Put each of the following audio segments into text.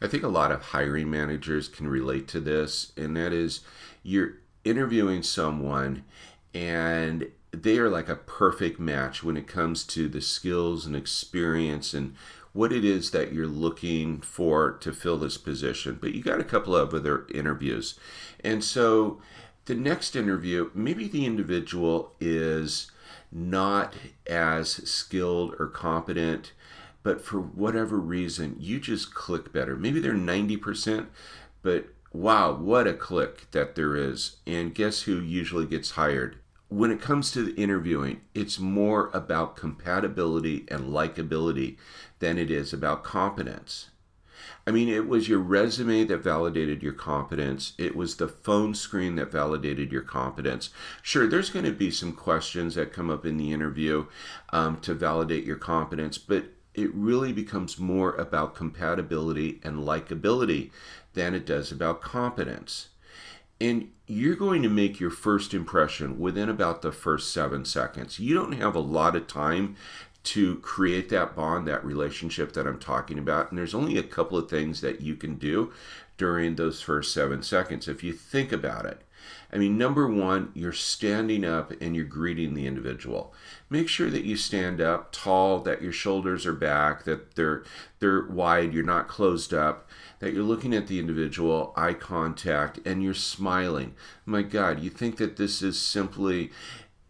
I think a lot of hiring managers can relate to this, and that is you're interviewing someone and they are like a perfect match when it comes to the skills and experience and what it is that you're looking for to fill this position. But you got a couple of other interviews. And so the next interview, maybe the individual is not as skilled or competent, but for whatever reason, you just click better. Maybe they're 90%, but wow, what a click that there is. And guess who usually gets hired? When it comes to the interviewing, it's more about compatibility and likability than it is about competence. I mean, it was your resume that validated your competence. It was the phone screen that validated your competence. Sure, there's going to be some questions that come up in the interview to validate your competence, but it really becomes more about compatibility and likability than it does about competence. And you're going to make your first impression within about the first 7 seconds. You don't have a lot of time to create that bond, that relationship that I'm talking about. And there's only a couple of things that you can do during those first 7 seconds if you think about it. I mean, number one, you're standing up and you're greeting the individual. Make sure that you stand up tall, that your shoulders are back, that they're wide, you're not closed up, that you're looking at the individual, eye contact, and you're smiling. My God, you think that this is simply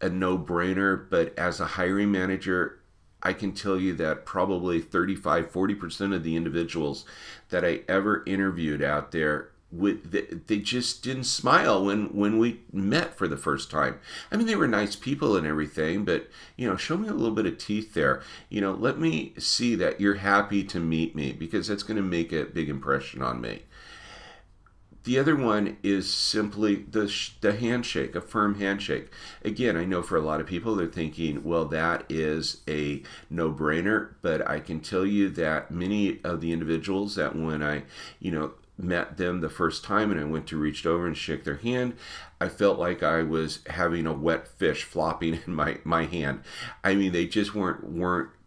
a no-brainer, but as a hiring manager, I can tell you that probably 35-40% of the individuals that I ever interviewed out there, they just didn't smile when we met for the first time. I mean, they were nice people and everything, but show me a little bit of teeth there. Let me see that you're happy to meet me, because that's going to make a big impression on me. The other one is simply the handshake, a firm handshake. Again, I know for a lot of people, they're thinking, well, that is a no-brainer, but I can tell you that many of the individuals that when I, met them the first time and I went to reach over and shake their hand, I felt like I was having a wet fish flopping in my hand. I mean, they just weren't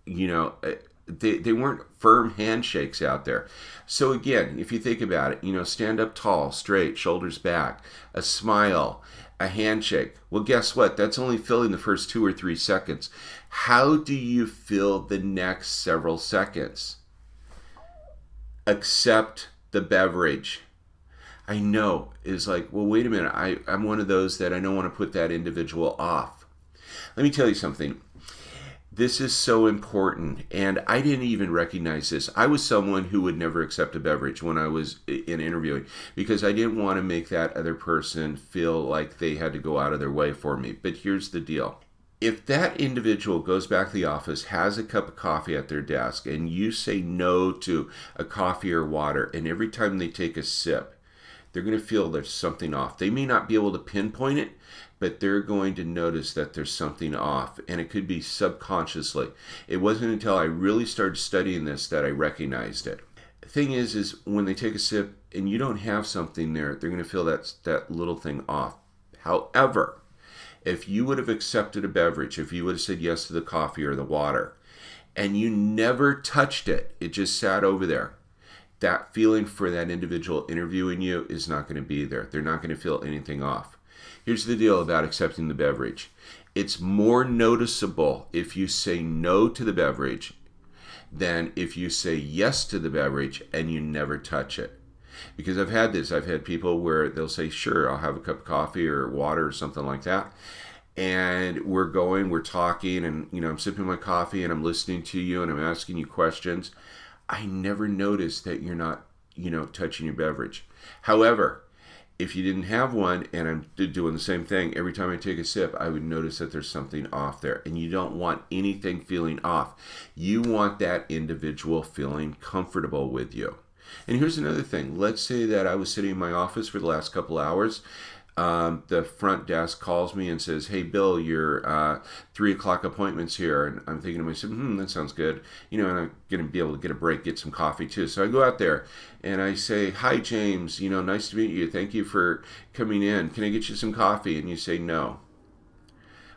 they weren't firm handshakes out there. So again, if you think about it, stand up tall, straight, shoulders back, a smile, a handshake. Well, guess what? That's only filling the first 2 or 3 seconds. How do you fill the next several seconds? Accept the beverage. I know is like, well, wait a minute. I'm one of those that I don't want to put that individual off. Let me tell you something. This is so important, and I didn't even recognize this. I was someone who would never accept a beverage when I was in interviewing, because I didn't want to make that other person feel like they had to go out of their way for me. But here's the deal. If that individual goes back to the office, has a cup of coffee at their desk, and you say no to a coffee or water, and every time they take a sip, they're going to feel there's something off. They may not be able to pinpoint it, but they're going to notice that there's something off, and it could be subconsciously. It wasn't until I really started studying this that I recognized it. The thing is when they take a sip and you don't have something there, they're going to feel that little thing off. However, if you would have accepted a beverage, if you would have said yes to the coffee or the water, and you never touched it, it just sat over there, that feeling for that individual interviewing you is not going to be there. They're not going to feel anything off. Here's the deal about accepting the beverage. It's more noticeable if you say no to the beverage than if you say yes to the beverage and you never touch it. Because I've had people where they'll say, sure, I'll have a cup of coffee or water or something like that. And we're talking, and I'm sipping my coffee and I'm listening to you and I'm asking you questions. I never noticed that you're not, touching your beverage. However, if you didn't have one and I'm doing the same thing, every time I take a sip, I would notice that there's something off there. And you don't want anything feeling off. You want that individual feeling comfortable with you. And here's another thing. Let's say that I was sitting in my office for the last couple hours. The front desk calls me and says, hey, Bill, your 3 o'clock appointment's here. And I'm thinking to myself, that sounds good. And I'm going to be able to get a break, get some coffee too. So I go out there and I say, hi, James, nice to meet you. Thank you for coming in. Can I get you some coffee? And you say no.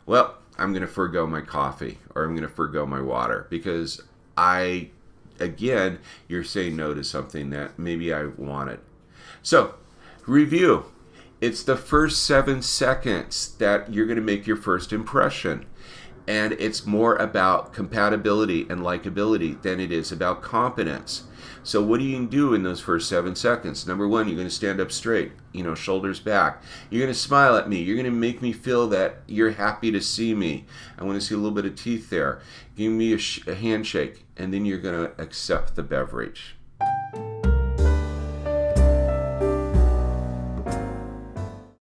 Well, I'm going to forego my coffee, or I'm going to forego my water, because I again, you're saying no to something that maybe I wanted. So, review. It's the first 7 seconds that you're going to make your first impression. And it's more about compatibility and likability than it is about competence. So what do you do in those first 7 seconds? Number one, you're going to stand up straight, shoulders back. You're going to smile at me. You're going to make me feel that you're happy to see me. I want to see a little bit of teeth there. Give me a handshake, and then you're going to accept the beverage.